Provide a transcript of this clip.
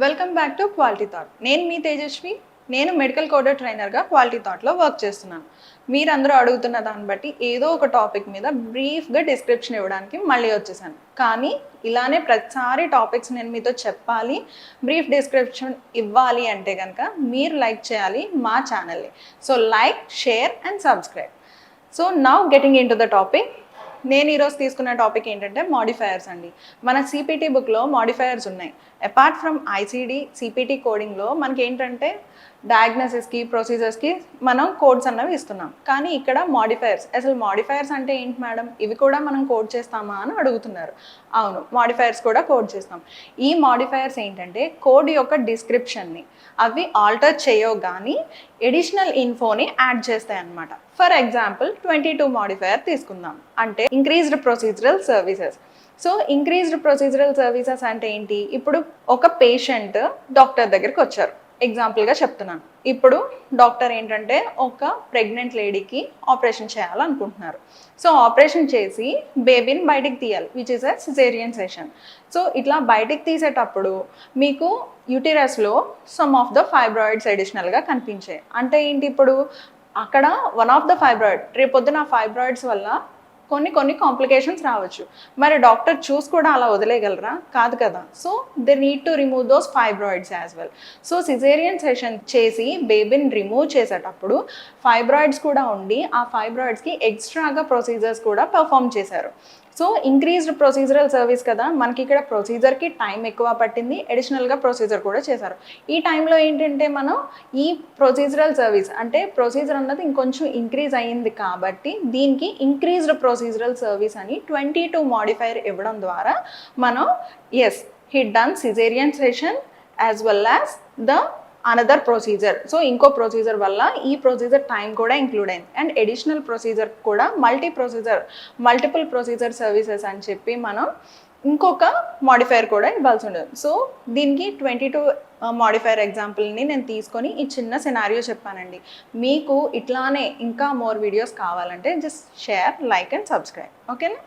Welcome back to quality thought. నేను మీ తేజస్వి. నేను medical కోడర్ ట్రైనర్గా quality థాట్లో work చేస్తున్నాను. మీరందరూ అడుగుతున్న దాన్ని బట్టి ఏదో ఒక టాపిక్ మీద బ్రీఫ్గా డిస్క్రిప్షన్ ఇవ్వడానికి మళ్ళీ వచ్చేసాను. కానీ ఇలానే ప్రతిసారి టాపిక్స్ నేను మీతో చెప్పాలి, బ్రీఫ్ డిస్క్రిప్షన్ ఇవ్వాలి అంటే కనుక మీరు లైక్ చేయాలి మా ఛానల్ని. So like, share and subscribe. So now getting in to the topic. నేను ఈరోజు తీసుకున్న టాపిక్ ఏంటంటే మాడిఫైయర్స్ అండి. మన సిపిటి బుక్లో మాడిఫైయర్స్ ఉన్నాయి. అపార్ట్ ఫ్రమ్ ఐసిడి సిపిటి కోడింగ్లో మనకి ఏంటంటే డయాగ్నోసిస్కి, ప్రొసీజర్స్కి మనం కోడ్స్ అన్నవి ఇస్తున్నాం. కానీ ఇక్కడ మాడిఫైయర్స్, అసలు మాడిఫైయర్స్ అంటే ఏంటి మేడం, ఇవి కూడా మనం కోడ్ చేస్తామా అని అడుగుతున్నారు. అవును, మాడిఫైయర్స్ కూడా కోడ్ చేస్తాం. ఈ మాడిఫైయర్స్ ఏంటంటే కోడ్ యొక్క డిస్క్రిప్షన్ని అవి ఆల్టర్ చేయవు కానీ ఎడిషనల్ ఇన్ఫోని యాడ్ చేస్తాయి అన్నమాట. ఫర్ ఎగ్జాంపుల్ 22 మాడిఫైయర్ తీసుకుందాం. అంటే increased procedural services. So increased procedural services అంటే ఏంటి? ఇప్పుడు ఒక పేషెంట్ డాక్టర్ దగ్గరికి వచ్చారు. ఎగ్జాంపుల్గా చెప్తున్నాను. ఇప్పుడు డాక్టర్ ఏంటంటే ఒక ప్రెగ్నెంట్ లేడీకి ఆపరేషన్ చేయాలనుకుంటున్నారు. సో ఆపరేషన్ చేసి బేబీని బయటికి తీయాలి, which is a caesarean session. So ఇట్లా బయటికి తీసేటప్పుడు మీకు యూటిరస్లో సమ్ ఆఫ్ ద ఫైబ్రాయిడ్స్ అడిషనల్గా కనిపించాయి. అంటే ఏంటి? ఇప్పుడు అక్కడ వన్ ఆఫ్ ద ఫైబ్రాయిడ్, రేపొద్దున ఆ ఫైబ్రాయిడ్స్ వల్ల కొన్ని కాంప్లికేషన్స్ రావచ్చు. మరి డాక్టర్ చూసి కూడా అలా వదిలేయగలరా? కాదు కదా. So they need to remove those fibroids as well. So caesarean session చేసి బేబీని రిమూవ్ చేసేటప్పుడు ఫైబ్రాయిడ్స్ కూడా ఉండి ఆ ఫైబ్రాయిడ్స్కి ఎక్స్ట్రాగా ప్రొసీజర్స్ కూడా పర్ఫామ్ చేశారు. సో ఇంక్రీజ్డ్ ప్రొసీజరల్ సర్వీస్ కదా, మనకి ఇక్కడ ప్రొసీజర్కి టైం ఎక్కువ పట్టింది, అడిషనల్గా ప్రొసీజర్ కూడా చేశారు. ఈ టైంలో ఏంటంటే మనం ఈ ప్రొసీజరల్ సర్వీస్ అంటే ప్రొసీజర్ అన్నది ఇంకొంచెం ఇంక్రీజ్ అయ్యింది కాబట్టి దీనికి ఇంక్రీజ్డ్ ప్రొసీజరల్ సర్వీస్ అని 22 మాడిఫైర్ ఇవ్వడం ద్వారా మనం as he done caesarean section as well as the another procedure. So ఇంకో ప్రొసీజర్ వల్ల ఈ ప్రొసీజర్ టైం కూడా ఇంక్లూడ్ అయింది. అండ్ అడిషనల్ ప్రొసీజర్ కూడా మల్టిపుల్ ప్రొసీజర్ సర్వీసెస్ అని చెప్పి మనం ఇంకొక మాడిఫైర్ కూడా ఇవ్వాల్సి ఉండదు. సో దీనికి 22 మాడిఫైర్ ఎగ్జాంపుల్ని నేను తీసుకొని ఈ చిన్న సినారియో చెప్పానండి. మీకు ఇట్లానే ఇంకా మోర్ వీడియోస్ కావాలంటే just share, like and subscribe. ఓకేనా?